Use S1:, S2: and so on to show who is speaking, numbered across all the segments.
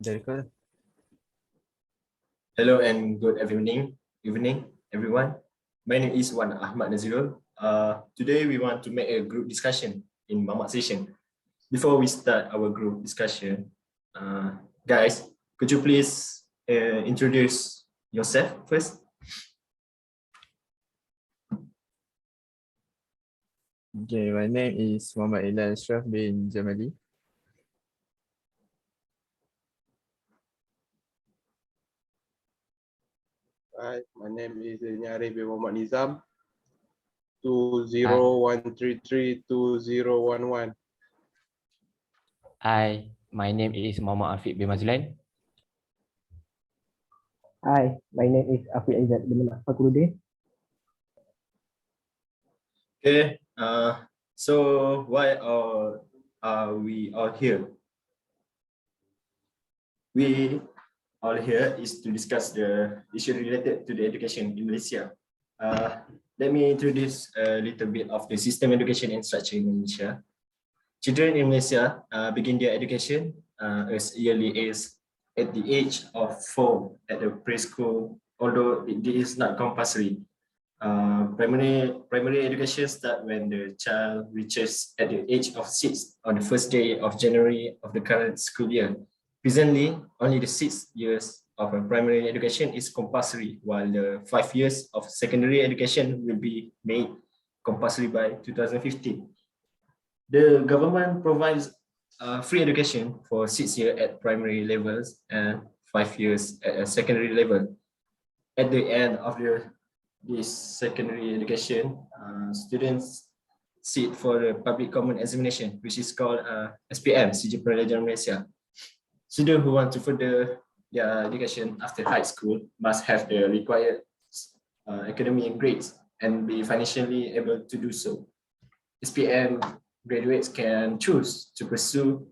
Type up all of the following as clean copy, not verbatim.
S1: Jericho.
S2: Hello and good evening, everyone. My name is Wan Ahmad Nazirul. Today we want to make a group discussion in Mamak session. Before we start our group discussion, guys, could you please introduce yourself first?
S1: Okay, my name is Muhammad Ilal Ashraf bin Jamali.
S3: Hi, my name is Nyari bin Muhammad Nizam. 201332011.
S4: Hi, my name is Muhammad Afiq bin Mazlan.
S5: Hi, my name is Afiq Aizat bin Fakhruddin.
S2: Okay. So why are we all here? We all here is to discuss the issue related to the education in Malaysia. Let me introduce a little bit of the system education and structure in Malaysia. Children in Malaysia begin their education as early as at the age of 4 at the preschool, although it is not compulsory. Primary education start when the child reaches at the age of 6 on the first day of January of the current school year. Presently, only the 6 years of a primary education is compulsory, while the 5 years of secondary education will be made compulsory by 2015. The government provides free education for 6 years at primary levels and 5 years at a secondary level. At the end of this secondary education, students sit for the public common examination, which is called SPM, Sijil Pelajaran Malaysia. Students who want to further their education after high school must have the required academic grades and be financially able to do so. SPM graduates can choose to pursue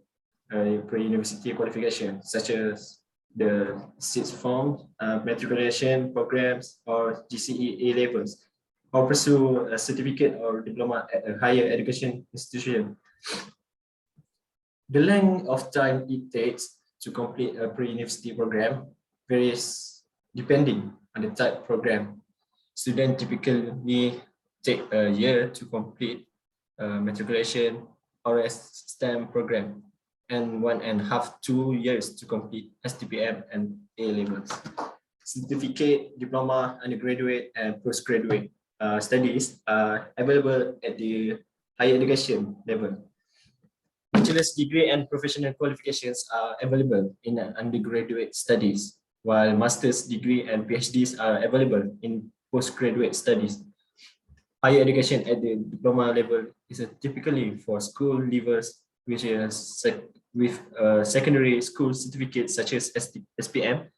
S2: a pre-university qualification, such as the sixth form, matriculation programs, or GCE A levels, or pursue a certificate or diploma at a higher education institution. The length of time it takes to complete a pre-university program varies depending on the type program. Students typically take a year to complete matriculation or a STEM program, and 1.5 to 2 years to complete STPM and A levels. Certificate, diploma, undergraduate, and postgraduate studies are available at the higher education level. Bachelor's degree and professional qualifications are available in undergraduate studies, while master's degree and PhDs are available in postgraduate studies. Higher education at the diploma level is typically for school leavers with secondary school certificates such as SPM,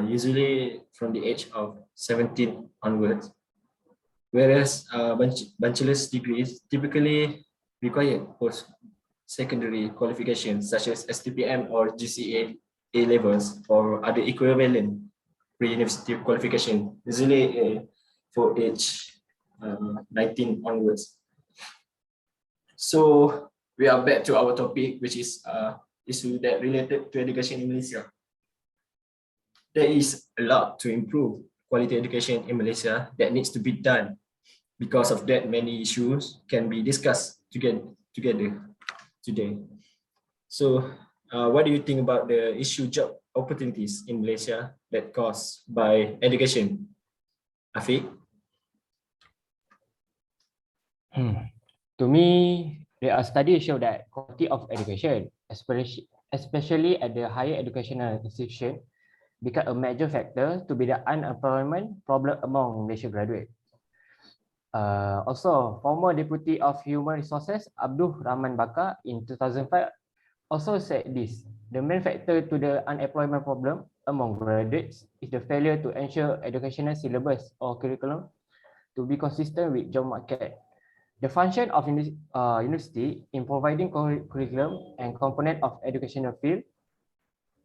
S2: usually from the age of 17 onwards, whereas bachelor's degrees typically require post-secondary qualifications such as STPM or GCA A levels or other equivalent pre-university qualification, usually for age 19 onwards. So we are back to our topic, which is issue that related to education in Malaysia. There is a lot to improve quality education in Malaysia that needs to be done. Because of that, many issues can be discussed together today. So what do you think about the issue job opportunities in Malaysia that caused by education? Afiq?
S4: To me, there are studies show that quality of education, especially at the higher educational institution, become a major factor to be the unemployment problem among Malaysian graduates. Also, former Deputy of Human Resources Abdul Rahman Bakar in 2005 also said this: the main factor to the unemployment problem among graduates is the failure to ensure educational syllabus or curriculum to be consistent with job market. The function of university in providing curriculum and component of educational field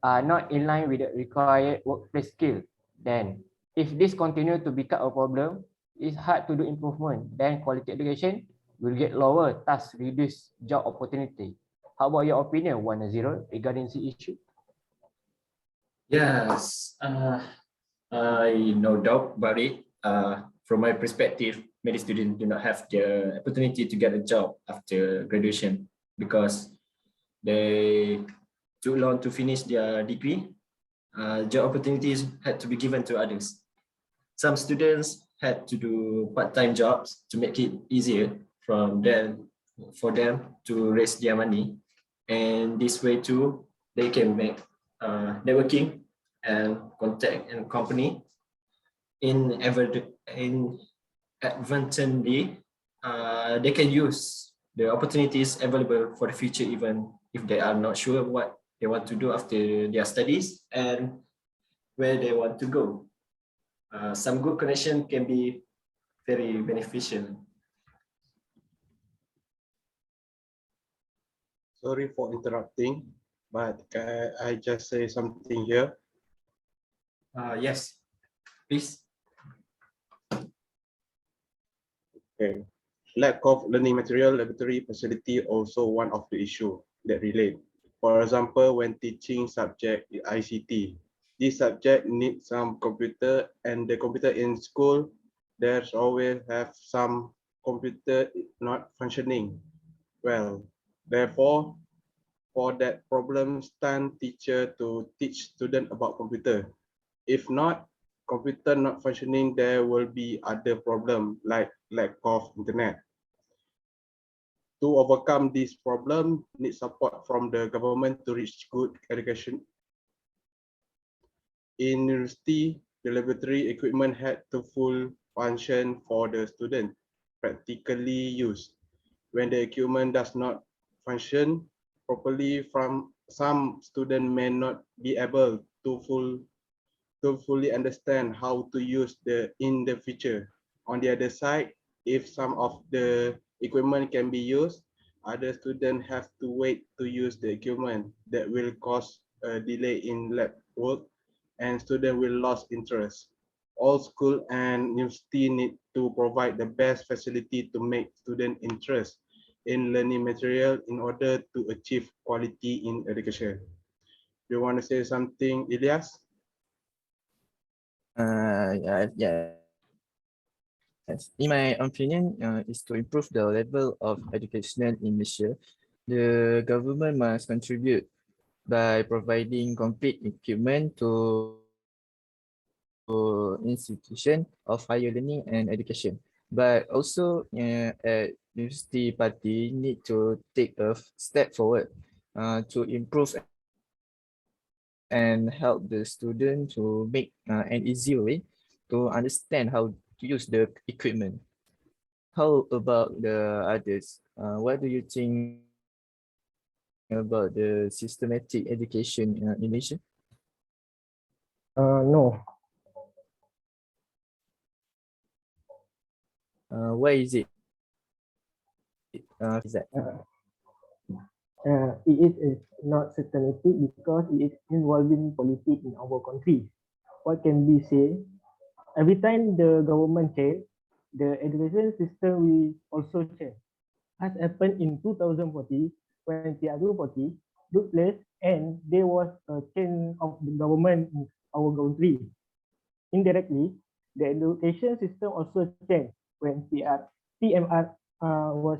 S4: are not in line with the required workplace skill. Then, if this continue to become a problem, it's hard to do improvement. Then quality education will get lower, thus reduce job opportunity. How about your opinion, 1-0, regarding the issue?
S2: Yes, I no doubt about it. From my perspective, many students do not have the opportunity to get a job after graduation because they too long to finish their degree. Job opportunities had to be given to others. Some students had to do part-time jobs to make it easier for them to raise their money, and this way too they can make networking and contact and company in advertently. They can use the opportunities available for the future even if they are not sure what they want to do after their studies and where they want to go. Some good connection can be very beneficial.
S3: Sorry for interrupting, but I just say something here.
S2: Yes, please.
S3: Okay. Lack of learning material, laboratory facility also one of the issue that relate. For example, when teaching subject ICT, this subject needs some computer, and the computer in school, there's always have some computer not functioning well. Therefore, for that problem, stand teacher to teach student about computer. If not, computer not functioning, there will be other problem like lack of internet. To overcome this problem, need support from the government to reach good education. In university, the laboratory equipment had to full function for the student practically used. When the equipment does not function properly, from some student may not be able to fully understand how to use in the future. On the other side, if some of the equipment can be used, other students have to wait to use the equipment that will cause a delay in lab work and student will lose interest. All school and university need to provide the best facility to make student interest in learning material in order to achieve quality in education. You want to say something, Ilyas?
S1: Yes. In my opinion, is to improve the level of education in Malaysia. The government must contribute by providing complete equipment to institution of higher learning and education. But also, at university party need to take a step forward to improve and help the student to make an easier way to understand how to use the equipment. How about the others? What do you think about the systematic education in Malaysia?
S5: No,
S1: Why is it? Is that?
S5: it is not systematic because it is involving politics in our country. What can we say? Every time the government change, the education system will also change. As happened in 2040 when PR240 took place and there was a change of the government in our country. Indirectly, the education system also changed when PMR was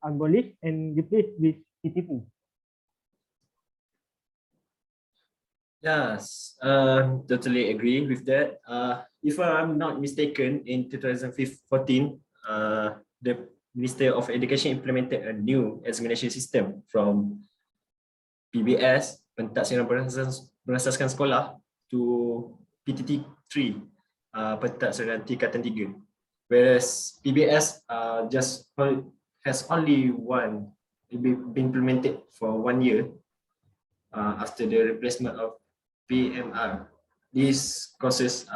S5: abolished and replaced with PTP.
S2: Yes, totally agree with that. If I'm not mistaken, in 2014, the Minister of Education implemented a new examination system from PBS, Pentas Berasaskan Sekolah, to PTT3, Pentas Tingkatan 3. Whereas PBS has only been implemented for 1 year after the replacement of PMR. This causes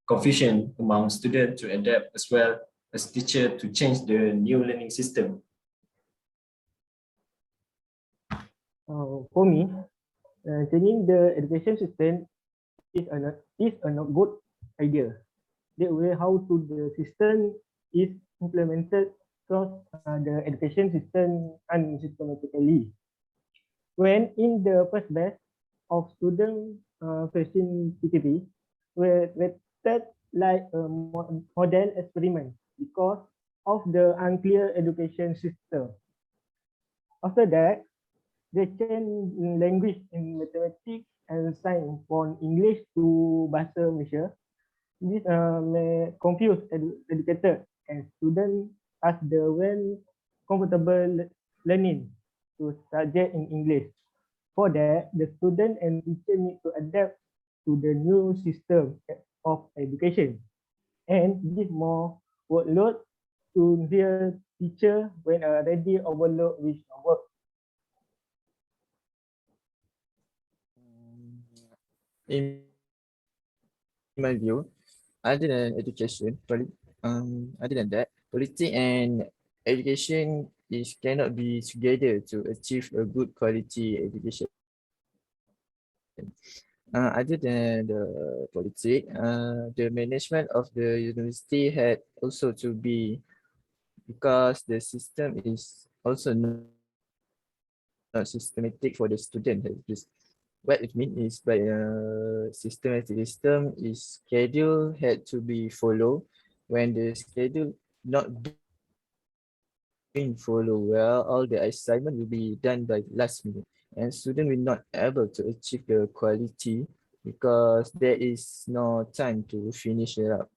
S2: confusion among students to adapt as well as teacher to change the new learning system.
S5: For me, changing the education system is a not good idea. The way how to the system is implemented across the education system unsystematically. When in the first batch of students question PTP were treated like a model experiment because of the unclear education system. After that, they changed language in mathematics and science from English to Bahasa Malaysia. This may confuse educators and students as they when comfortable learning to subject in English. For that, the student and teacher need to adapt to the new system of education and give more workload to their teacher when already overload with work.
S1: In my view, other than education, other than that, politics and education is cannot be together to achieve a good quality education. Other than the politics, the management of the university had also to be because the system is also not systematic for the student. What it means is by systematic system is schedule had to be followed. When the schedule not being followed well, all the assignment will be done by last minute, and student will not able to achieve the quality because there is no time to finish it up.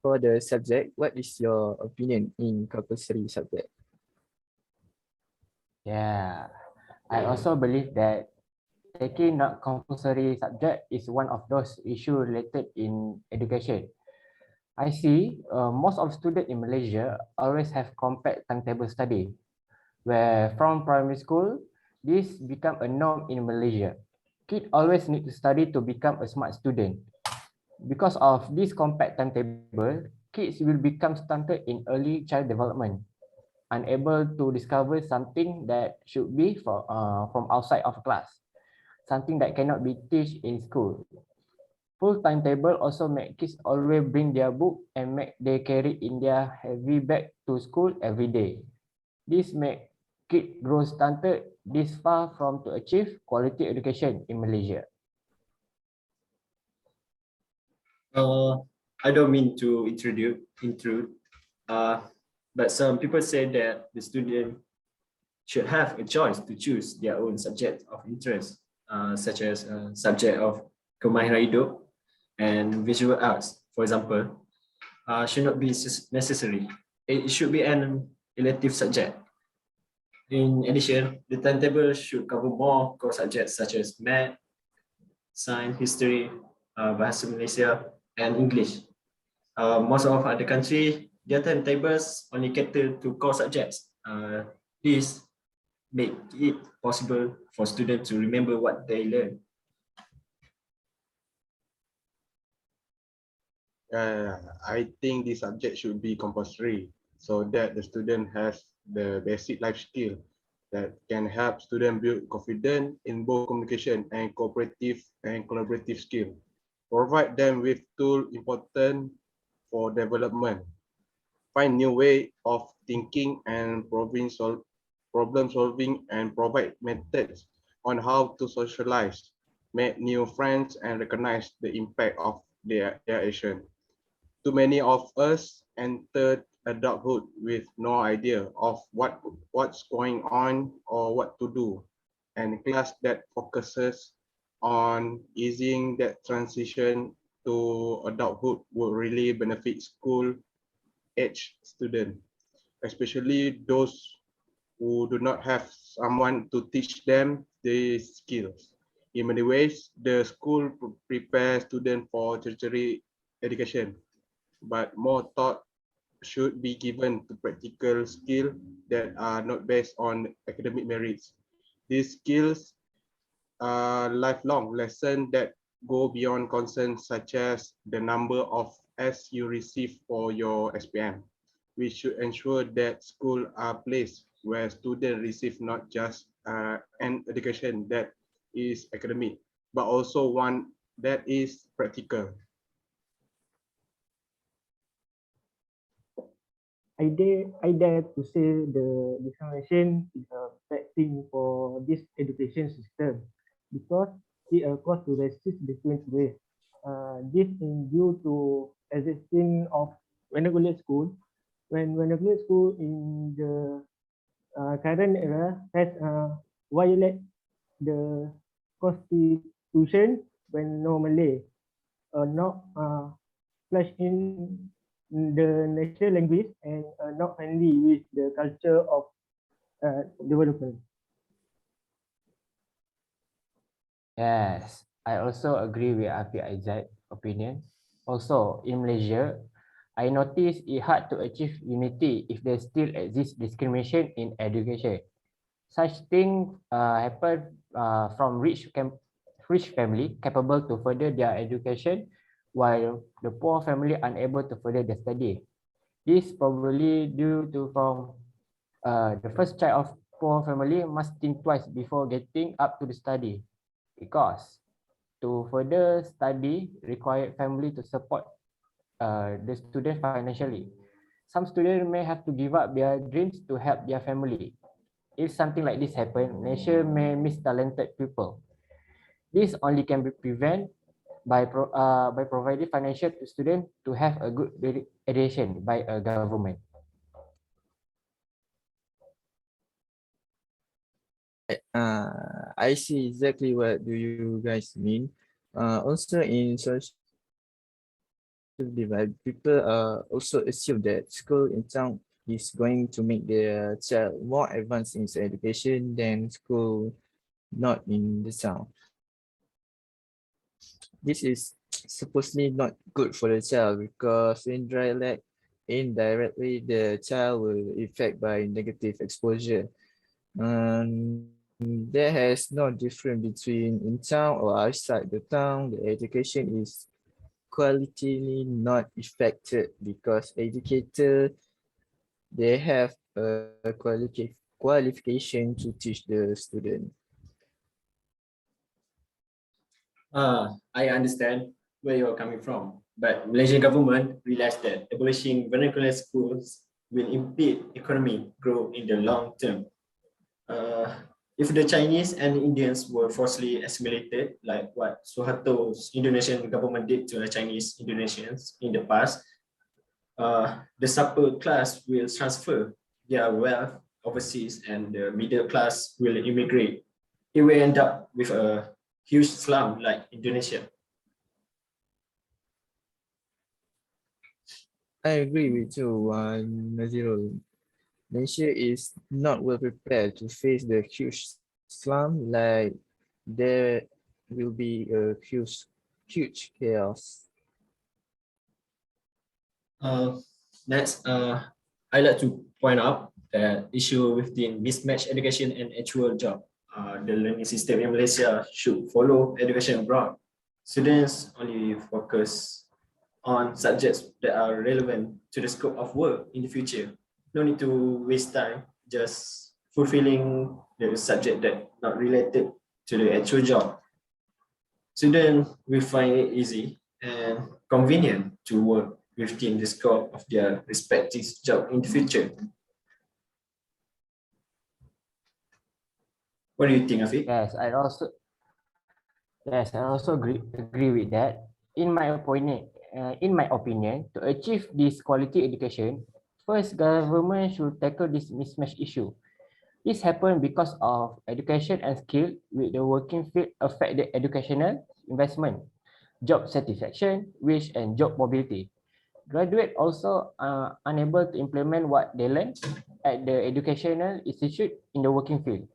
S1: For the subject, what is your opinion in compulsory subject?
S4: Yeah, I also believe that taking not compulsory subject is one of those issues related in education. I see most of students in Malaysia always have compact timetable study, where from primary school, this become a norm in Malaysia. Kids always need to study to become a smart student. Because of this compact timetable, kids will become stunted in early child development, unable to discover something that should be from outside of class, something that cannot be taught in school. Full timetable also make kids always bring their book and make they carry in their heavy bag to school every day. This make kids grow stunted this far from to achieve quality education in Malaysia.
S2: I don't mean to intrude, but some people say that the student should have a choice to choose their own subject of interest, such as subject of kemahiran hidup and visual arts, for example, should not be necessary. It should be an elective subject. In addition, the timetable should cover more core subjects such as math, science, history, Bahasa Malaysia, and English. Most of other countries, their timetables only cater to core subjects. This make it possible for students to remember what they learn.
S3: I think the subject should be compulsory so that the student has the basic life skill that can help student build confidence in both communication and cooperative and collaborative skill. Provide them with tools important for development. Find new way of thinking and problem solving and provide methods on how to socialize, make new friends and recognize the impact of their action. Too many of us entered adulthood with no idea of what's going on or what to do. And class that focuses on easing that transition to adulthood will really benefit school age students, especially those who do not have someone to teach them these skills. In many ways, the school prepares students for tertiary education, but more thought should be given to practical skills that are not based on academic merits. These skills are lifelong lessons that go beyond concerns such as the number of S you receive for your SPM. We should ensure that schools are places where students receive not just an education that is academic, but also one that is practical.
S5: I dare to say the discrimination is a bad thing for this education system. because it cause to resist between race. This is due to existing of vernacular school. When vernacular school in the current era has violate the constitution when normally not flash in the national language and not friendly with the culture of development.
S4: Yes, I also agree with Afiq Aizat's opinion. Also, in Malaysia, I notice it hard to achieve unity if there still exists discrimination in education. Such things happen from rich family capable to further their education, while the poor family unable to further their study. This probably due to from the first child of poor family must think twice before getting up to the study, because to further study required family to support the student financially. Some students may have to give up their dreams to help their family. If something like this happen, Malaysia may miss talented people. This only can be prevented by providing financial to students to have a good education by a government.
S1: I see exactly what do you guys mean. Also in social divide, people also assume that school in town is going to make their child more advanced in education than school not in the town. This is supposedly not good for the child because indirectly the child will affect by negative exposure. There has no difference between in town or outside the town. The education is quality not affected because educator they have a qualification to teach the student.
S2: I understand where you're coming from, but Malaysian government realized that abolishing vernacular schools will impede economic growth in the long term. Uh, if the Chinese and Indians were forcibly assimilated, like what Suharto's Indonesian government did to the Chinese Indonesians in the past, the upper class will transfer their wealth overseas and the middle class will immigrate. It will end up with a huge slum like Indonesia.
S1: I agree with you, Nazirul. Malaysia is not well prepared to face the huge slum like there will be a huge chaos.
S2: Uh, Next, I like to point out that issue within mismatched education and actual job. The learning system in Malaysia should follow education abroad. Students only focus on subjects that are relevant to the scope of work in the future. No need to waste time just fulfilling the subject that not related to the actual job. Students will find it easy and convenient to work within the scope of their respective job in the future. What do you think of it?
S4: Agree with that. In my opinion, to achieve this quality education, first government should tackle this mismatch issue. This happened because of education and skill with the working field affect the educational investment, job satisfaction, wage and job mobility. Graduate also are unable to implement what they learn at the educational institute in the working field.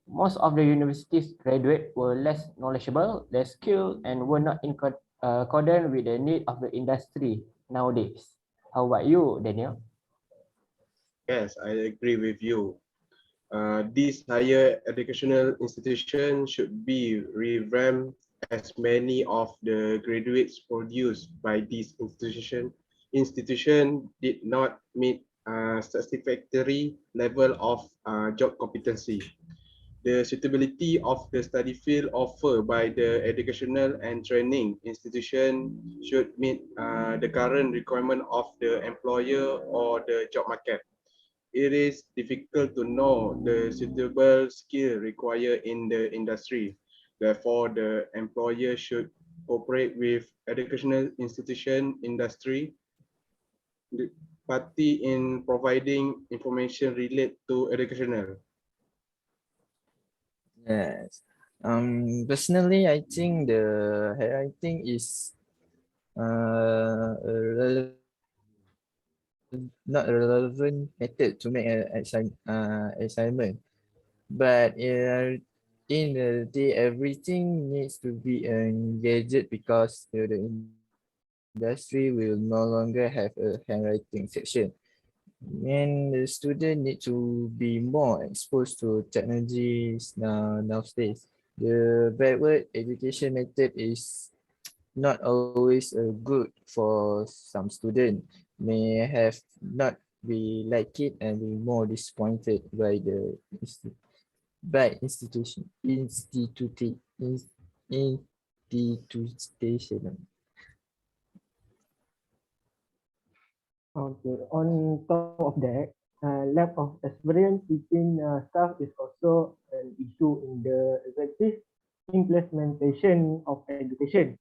S4: Most of the university's graduates were less knowledgeable, less skilled, and were not in accordance with the need of the industry nowadays. How about you, Daniel?
S3: Yes, I agree with you. These higher educational institutions should be revamped as many of the graduates produced by this institution did not meet a satisfactory level of job competency. The suitability of the study field offered by the educational and training institution should meet the current requirement of the employer or the job market. It is difficult to know the suitable skill required in the industry. Therefore, the employer should cooperate with educational institution, industry, the party in providing information related to educational.
S1: Yes. Personally, I think the handwriting is a not a relevant method to make an assignment. But in the day, everything needs to be engaged because the industry will no longer have a handwriting section. And the student need to be more exposed to technologies nowadays. The backward education method is not always good for some student. May have not be like it and be more disappointed by the institution.
S5: Okay, on top of that, lack of experience teaching staff is also an issue in the effective implementation of education.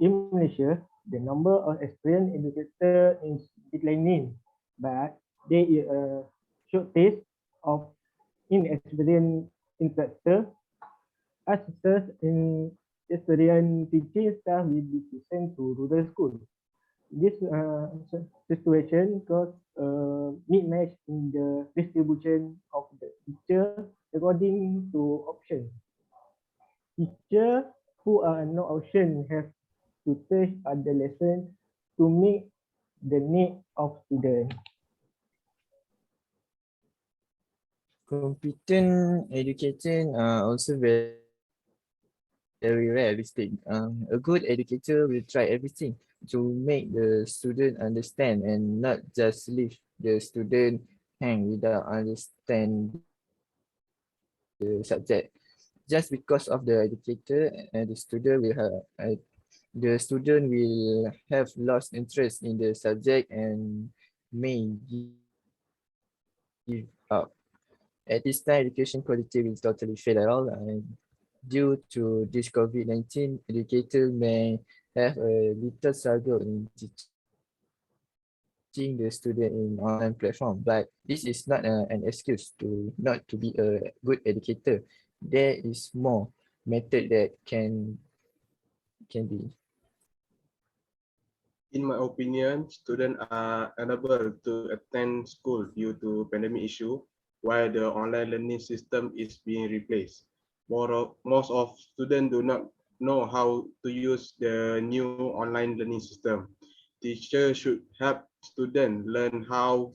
S5: In Malaysia, the number of experienced educators is declining, but there is a shortage of inexperienced instructors. As in experienced teaching staff will be sent to rural schools. This situation caused a mismatch in the distribution of the teacher according to options. Teachers who are no option have to teach other lessons to meet the need of students.
S1: Competent education are also very realistic. A good educator will try everything to make the student understand and not just leave the student hang without understand the subject. Just because of the educator and the student will have lost interest in the subject and may give up. At this time, education quality will totally fail at all. And due to this COVID-19, educators may have a little struggle in teaching the student in online platform. But this is not an excuse to not to be a good educator. There is more method that can be.
S3: In my opinion, students are unable to attend school due to pandemic issue, while the online learning system is being replaced. Most of students do not know how to use the new online learning system. Teachers should help students learn how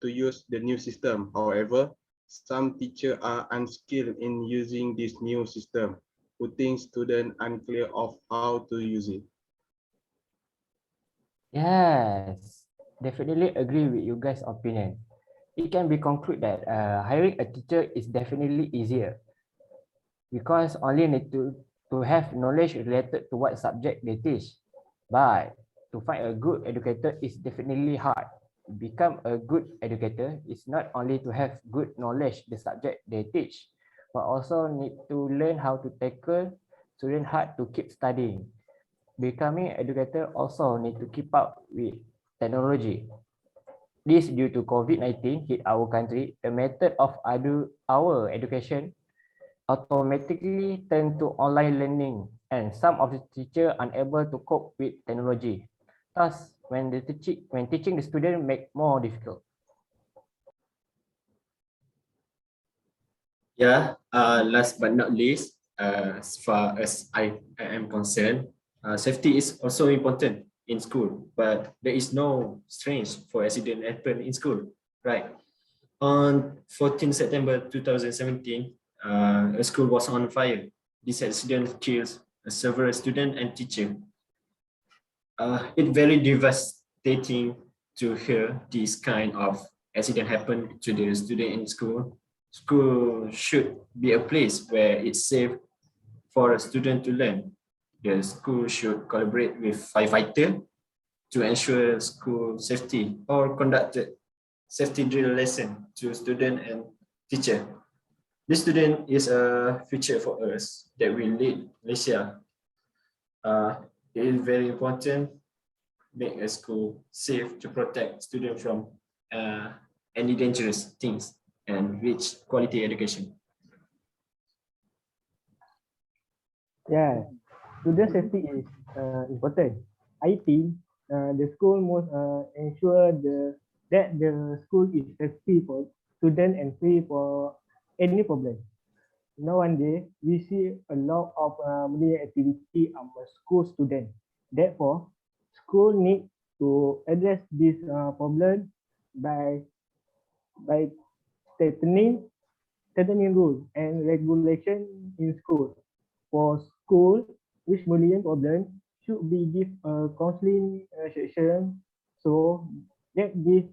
S3: to use the new system. However, some teachers are unskilled in using this new system, putting students unclear of how to use it.
S4: Yes, definitely agree with you guys' opinion. It can be concluded that hiring a teacher is definitely easier because only need to have knowledge related to what subject they teach. But to find a good educator is definitely hard. To become a good educator is not only to have good knowledge the subject they teach, but also need to learn how to tackle student hard to keep studying. Becoming an educator also need to keep up with technology. This due to COVID-19 hit our country, the method of our education automatically turn to online learning and some of the teachers unable to cope with technology. Thus, when teaching the student make more difficult.
S2: Yeah, last but not least, as far as I am concerned, safety is also important in school, but there is no strange for accident happen in school, right? On 14 September 2017, a school was on fire. This accident kills several students and teachers. It's very devastating to hear this kind of accident happen to the student in school. School should be a place where it's safe for a student to learn. The school should collaborate with firefighter to ensure school safety or conduct safety drill lesson to student and teacher. This student is a future for us that will lead Malaysia. It is very important make a school safe to protect students from any dangerous things and reach quality education.
S5: Yeah, student safety is important. I think the school must ensure that the school is safety for student and free for any problem. Nowadays, we see a lot of malicious activity among school students. Therefore, school need to address this problem by by tightening rules and regulation in school. For school which bullying problem should be give a counseling session so that this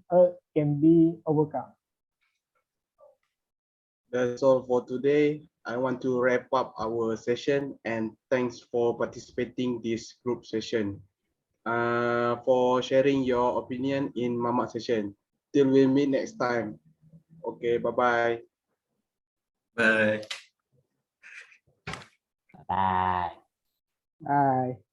S5: can be overcome.
S3: That's all for today. I want to wrap up our session and thanks for participating this group session. For sharing your opinion in Mama session. Till we meet next time. Okay, bye-bye.
S2: Bye.
S4: Bye.
S5: Bye.